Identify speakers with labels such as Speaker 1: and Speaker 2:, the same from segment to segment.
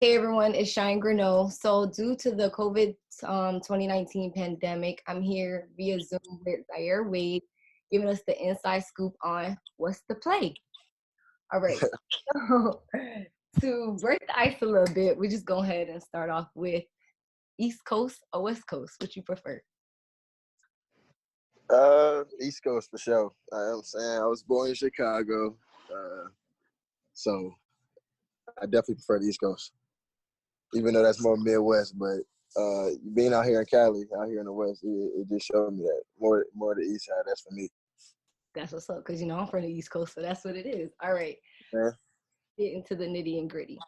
Speaker 1: Hey everyone, it's Shine Grano. So due to the COVID 2019 pandemic, I'm here via Zoom with Zaire Wade, giving us the inside scoop on what's the play. All right, so to break the ice a little bit, we just go ahead and start off with East Coast or West Coast, what you prefer?
Speaker 2: East Coast for sure. I'm saying I was born in Chicago, so I definitely prefer the East Coast, even though that's more Midwest. But being out here in Cali, out here in the West, it just showed me that more the East side. That's for me.
Speaker 1: That's what's up, because I'm from the East Coast, so that's what it is. All right,
Speaker 2: Yeah.
Speaker 1: get into the nitty and gritty.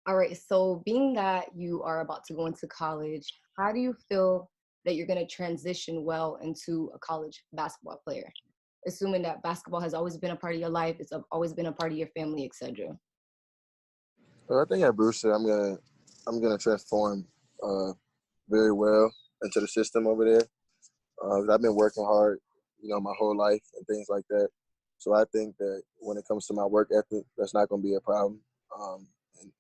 Speaker 1: All right, so being that you are about to go into college, how do you feel that you're going to transition well into a college basketball player? Assuming that basketball has always been a part of your life, it's always been a part of your family, etc.
Speaker 2: Well, I think at Brewster, I'm gonna transform uh, very well into the system over there. 'Cause I've been working hard, my whole life and things like that. So I think that when it comes to my work ethic, that's not going to be a problem in-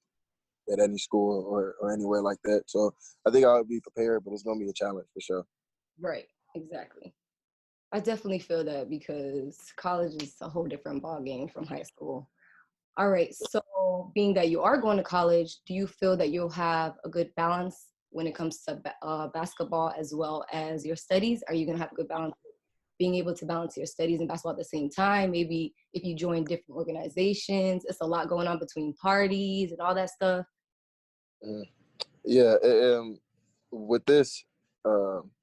Speaker 2: at any school or anywhere like that. So I think I'll be prepared, but it's going to be a challenge for sure.
Speaker 1: Right, exactly. I definitely feel that because college is a whole different ball game from high school. All right, so being that you are going to college, do you feel that you'll have a good balance when it comes to basketball as well as your studies? Are you going to have a good balance being able to balance your studies and basketball at the same time? Maybe if you join different organizations, it's a lot going on between parties and all that stuff.
Speaker 2: Mm. Yeah, with this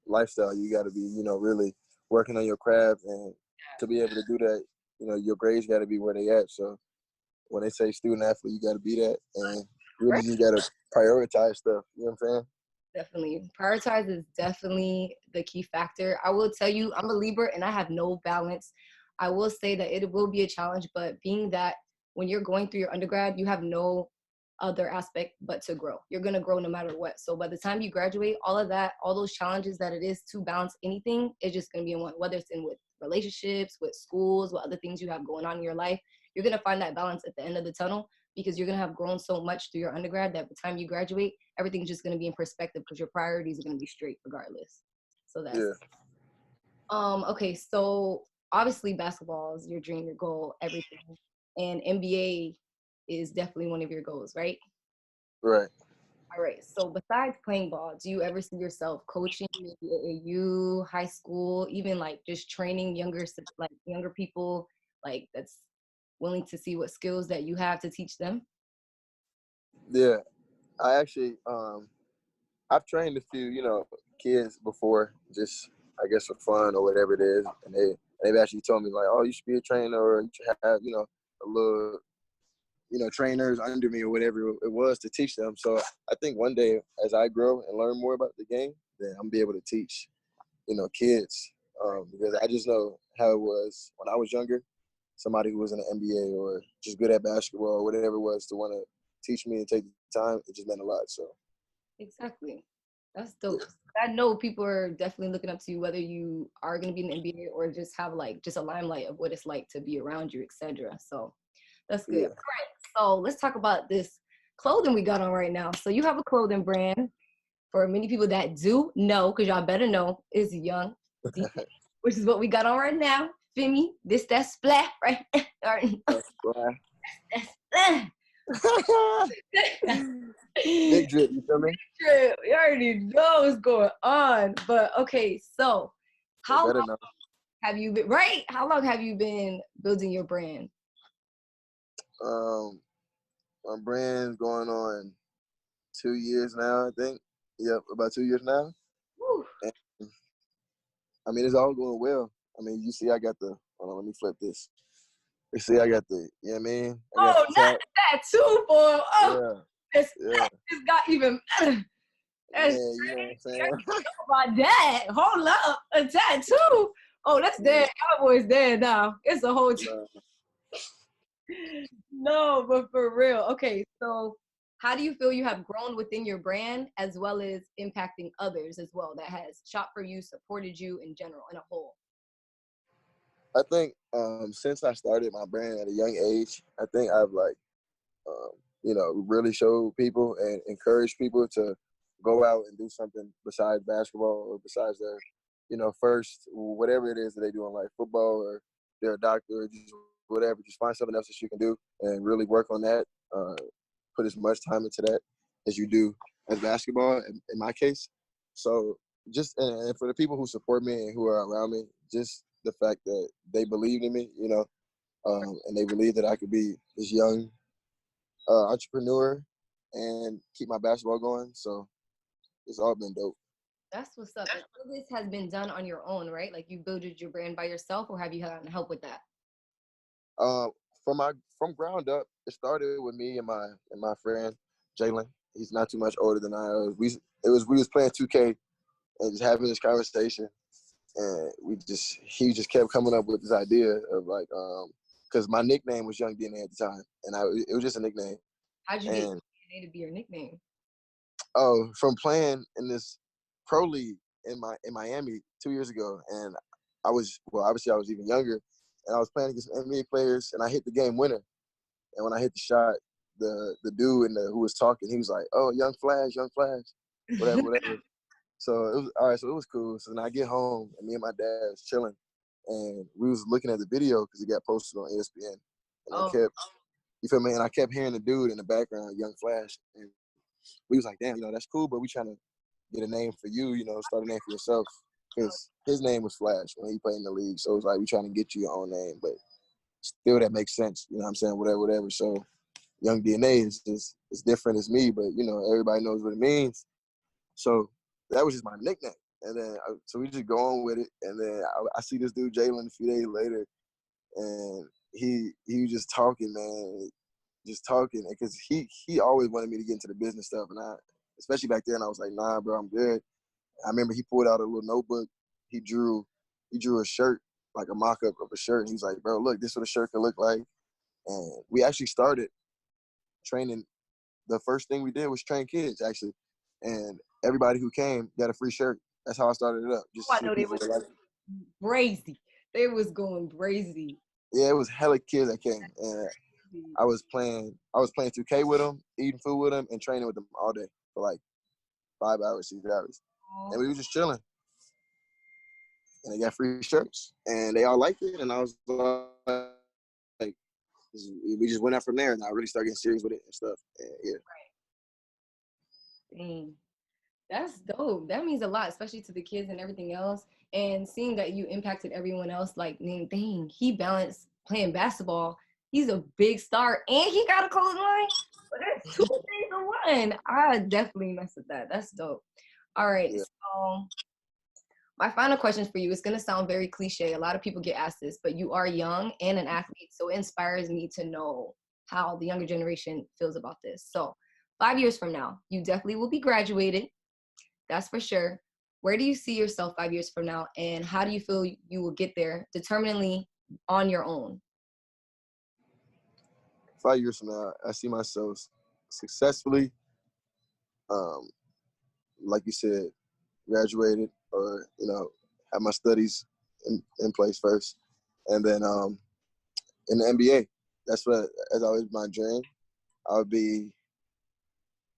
Speaker 2: lifestyle, you got to be, really working on your craft, and to be able to do that, your grades got to be where they at. So when they say student athlete, you got to be that, and really
Speaker 1: Right.
Speaker 2: you got to prioritize stuff. You know what I'm saying?
Speaker 1: Definitely. Prioritize is definitely the key factor. I will tell you, I'm a Libra and I have no balance. I will say that it will be a challenge, but being that when you're going through your undergrad, you have no other aspect but to grow. You're going to grow no matter what. So by the time you graduate, all of that, all those challenges that it is to balance anything, it's just going to be in one, whether it's in with relationships, with schools, what other things you have going on in your life. You're going to find that balance at the end of the tunnel because you're going to have grown so much through your undergrad that by the time you graduate, everything's just going to be in perspective because your priorities are going to be straight regardless. So that's
Speaker 2: Yeah.
Speaker 1: okay. So obviously basketball is your dream, your goal, everything, and NBA is definitely one of your goals, right?
Speaker 2: Right.
Speaker 1: All right. So besides playing ball, do you ever see yourself coaching maybe AAU, high school, even like just training younger people, like that's willing to see what skills that you have to teach them?
Speaker 2: Yeah. I actually, I've trained a few, kids before, just I guess for fun or whatever it is, and they've actually told me like, oh, you should be a trainer, or you should have, a little, trainers under me or whatever it was to teach them. So I think one day as I grow and learn more about the game, then I'm be able to teach, kids, because I just know how it was when I was younger. Somebody who was in the NBA or just good at basketball or whatever it was to want to teach me and take the time, it just meant a lot. So
Speaker 1: Exactly. That's
Speaker 2: yeah,
Speaker 1: dope. I know people are definitely looking up to you, whether you are going to be in the NBA or just have like just a limelight of what it's like to be around you, etc. So that's good. All
Speaker 2: yeah,
Speaker 1: right. So let's talk about this clothing we got on right now. So you have a clothing brand. For many people that do know, because y'all better know, is Young D, which is what we got on right now. Feel me? This that splat right? All right.
Speaker 2: that's why.
Speaker 1: That's
Speaker 2: Big drip, you feel me?
Speaker 1: trip. You already know what's going on. But okay, so
Speaker 2: They
Speaker 1: how long
Speaker 2: better know.
Speaker 1: have you been right? How long have you been building your brand?
Speaker 2: Um, my brand's going on 2 years now, I think. Yep, about 2 years now.
Speaker 1: Whew.
Speaker 2: And I mean, it's all going well. I mean, you see, I got the. Hold on, let me flip this. You see, I got the. You know what I mean? I got
Speaker 1: Oh,
Speaker 2: the
Speaker 1: not
Speaker 2: tap.
Speaker 1: that too, boy. Oh,
Speaker 2: Yeah,
Speaker 1: this
Speaker 2: yeah,
Speaker 1: just got even better.
Speaker 2: yeah.
Speaker 1: That's
Speaker 2: You know what I'm
Speaker 1: crazy. I
Speaker 2: saying?
Speaker 1: didn't know about that. Hold up. A tattoo. Oh, that's
Speaker 2: Yeah.
Speaker 1: dead. Cowboy's dead now. It's a whole
Speaker 2: No.
Speaker 1: no, but for real. Okay, so how do you feel you have grown within your brand as well as impacting others as well that has shot for you, supported you in general, in a whole?
Speaker 2: I think since I started my brand at a young age, I think I've like really show people and encourage people to go out and do something besides basketball or besides their, first, whatever it is that they do in life, football or they're a doctor or just whatever. Just find something else that you can do and really work on that. Put as much time into that as you do as basketball, in my case. So just, and for the people who support me and who are around me, just the fact that they believed in me, and they believe that I could be this young entrepreneur and keep my basketball going. So it's all been dope.
Speaker 1: That's what's up. And all this has been done on your own, right? Like you built your brand by yourself, or have you had help with that?
Speaker 2: Uh, from ground up, it started with me and my friend Jalen. He's not too much older than I was. We was playing 2K and just having this conversation, and he just kept coming up with this idea of like, because my nickname was Young DNA at the time, and it was just a nickname.
Speaker 1: How'd you get
Speaker 2: And
Speaker 1: DNA to be your nickname?
Speaker 2: from playing in this pro league in Miami 2 years ago, and obviously I was even younger, and I was playing against NBA players, and I hit the game winner. And when I hit the shot, the dude who was talking, he was like, "Oh, Young Flash, whatever, whatever." So it was all right. So it was cool. So then I get home, and me and my dad was chilling, and we was looking at the video because it got posted on ESPN, and
Speaker 1: Oh,
Speaker 2: you feel me? And I kept hearing the dude in the background, Young Flash, and we was like, damn, that's cool, but we trying to get a name for you, start a name for yourself. Because his name was Flash when he played in the league. So it was like, we trying to get you your own name, but still that makes sense. You know what I'm saying? Whatever, whatever. So Young DNA is different as me, but, everybody knows what it means. So that was just my nickname. And then, so we just go on with it. And then I see this dude, Jalen, a few days later, and he was just talking, man. Just talking, because he always wanted me to get into the business stuff, and especially back then, I was like, nah, bro, I'm good. I remember he pulled out a little notebook. He drew a shirt, like a mock-up of a shirt, and he was like, bro, look, this is what a shirt could look like. And we actually started training. The first thing we did was train kids, actually, and everybody who came got a free shirt. That's how I started it up, just to
Speaker 1: I
Speaker 2: see
Speaker 1: know
Speaker 2: if
Speaker 1: they
Speaker 2: people
Speaker 1: was
Speaker 2: would like it.
Speaker 1: crazy. They was going crazy.
Speaker 2: Yeah, it was hella kids that came, and I was playing 2K with them, eating food with them, and training with them all day for like 5 hours, 6 hours. And we were just chilling. And they got free shirts. And they all liked it. And I was like, we just went out from there. And I really started getting serious with it and stuff. And yeah.
Speaker 1: Dang. That's dope. That means a lot, especially to the kids and everything else. And seeing that you impacted everyone else, like, dang, he balanced playing basketball. He's a big star and he got a clothing line. But that's two things in one. I definitely mess with that. That's dope. All right.
Speaker 2: Yeah.
Speaker 1: So my final question for you is going to sound very cliche. A lot of people get asked this, but you are young and an athlete. So it inspires me to know how the younger generation feels about this. So 5 years from now, you definitely will be graduated. That's for sure. Where do you see yourself 5 years from now, and how do you feel you will get there determinedly on your own?
Speaker 2: 5 years from now, I see myself successfully, um, like you said, graduated or, have my studies in place first. And then in the NBA, that's always my dream. I would be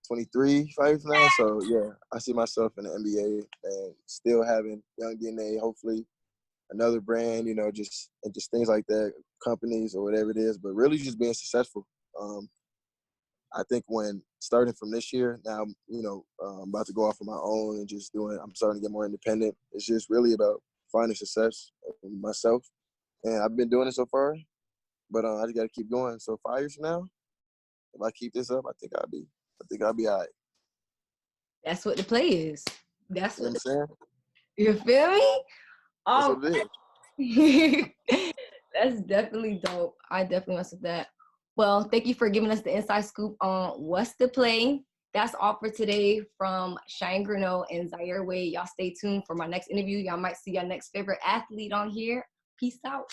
Speaker 2: 23, 5 years from now. So yeah, I see myself in the NBA and still having Young DNA. Hopefully, another brand, just things like that, companies or whatever it is. But really, just being successful. I think when starting from this year, now I'm about to go off on my own and just doing. I'm starting to get more independent. It's just really about finding success in myself, and I've been doing it so far. But I just got to keep going. So 5 years from now, if I keep this up, I think I'll be all right.
Speaker 1: That's what the play is. That's
Speaker 2: You know
Speaker 1: what
Speaker 2: what I'm saying?
Speaker 1: you feel me?
Speaker 2: That's
Speaker 1: Oh,
Speaker 2: what it is.
Speaker 1: that's definitely dope. I definitely mess with that. Well, thank you for giving us the inside scoop on what's the play. That's all for today from Cheyenne Grunow and Zaire Wade. Y'all stay tuned for my next interview. Y'all might see your next favorite athlete on here. Peace out.